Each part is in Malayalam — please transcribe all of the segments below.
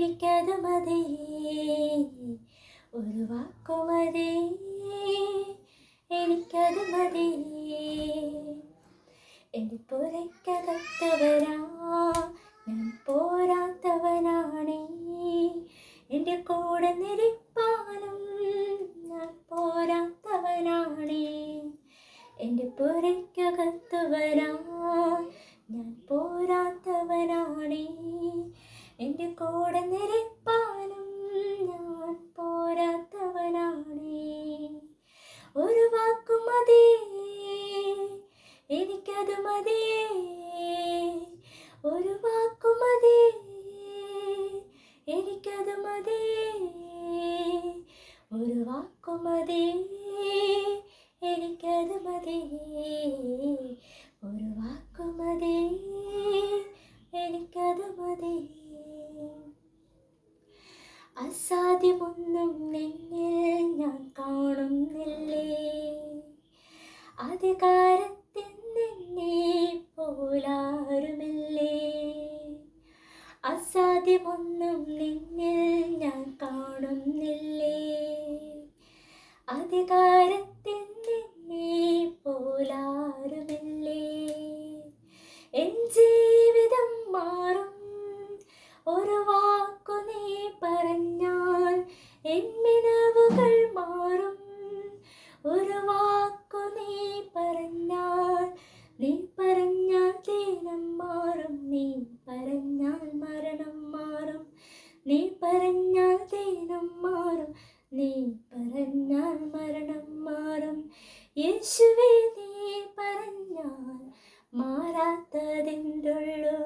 എനിക്കത് മതി, ഒരു വാക്കു മതി, എനിക്കത് മതി. എൻ്റെ പുരയ്ക്കകത്ത് വരാൻ ഞാൻ പോരാത്തവനാണേ, എൻ്റെ കൂടെ നിരപ്പാനും ഞാൻ പോരാത്തവനാണേ. എൻ്റെ പുരയ്ക്കകത്ത് വരാൻ ഞാൻ പോരാത്തവനാണേ, എൻ്റെ കൂടെ നിരപ്പാനും ഞാൻ പോരാത്തവനാണേ. ഒരു വാക്കു മതി, എനിക്കത് മതി, ഒരു വാക്കു മതി, എനിക്കത് മതി, ഒരു വാക്കു മതി, എനിക്കത് മതി, ഒരു വാക്കു മതി, എനിക്കത് മതി. അസാധ്യമൊന്നും നിന്നിൽ ഞാൻ കാണുന്നില്ലേ, അധികാരത്തിൽ നിന്നെ പോലാരുമില്ലേ. അസാധ്യമൊന്നും നിന്നിൽ ഞാൻ കാണുന്നില്ലേ, അധികാരത്തിൽ നിന്നെ പോലാരുമില്ലേ. എൻ ജീവിതം മാറും, ഒരു വാക്കു നീ പറഞ്ഞാൽ എൻ മിനവുകൾ മാറും, ഒരു വാക്കു നീ പറഞ്ഞാൽ, നീ പറഞ്ഞാൽ ദീനം മാറും, നീ പറഞ്ഞാൽ മരണം മാറും, നീ പറഞ്ഞാൽ ദീനം മാറും, നീ പറഞ്ഞാൽ മരണം മാറും. യേശുവേ നീ പറഞ്ഞാൽ മാറാത്തതെന്തുള്ളൂ,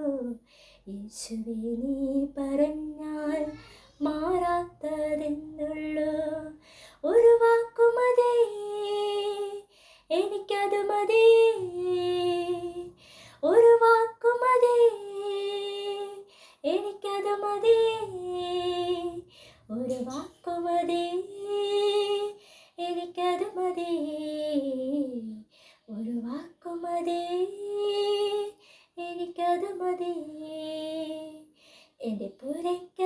യേശുവേ നീ പറഞ്ഞാൽ മാറാത്തതെന്തുള്ളൂ. ഒരു വാക്കു മതി, എനിക്കത് മതി, ഒരു വാക്കു മതി, എനിക്കത് മതി, ഒരു വാക്കു മതി, എനിക്കത് മതി, ഒരു വാക്കു മതി, എനിക്കത് മതി. എൻ്റെ പുരയ്ക്ക്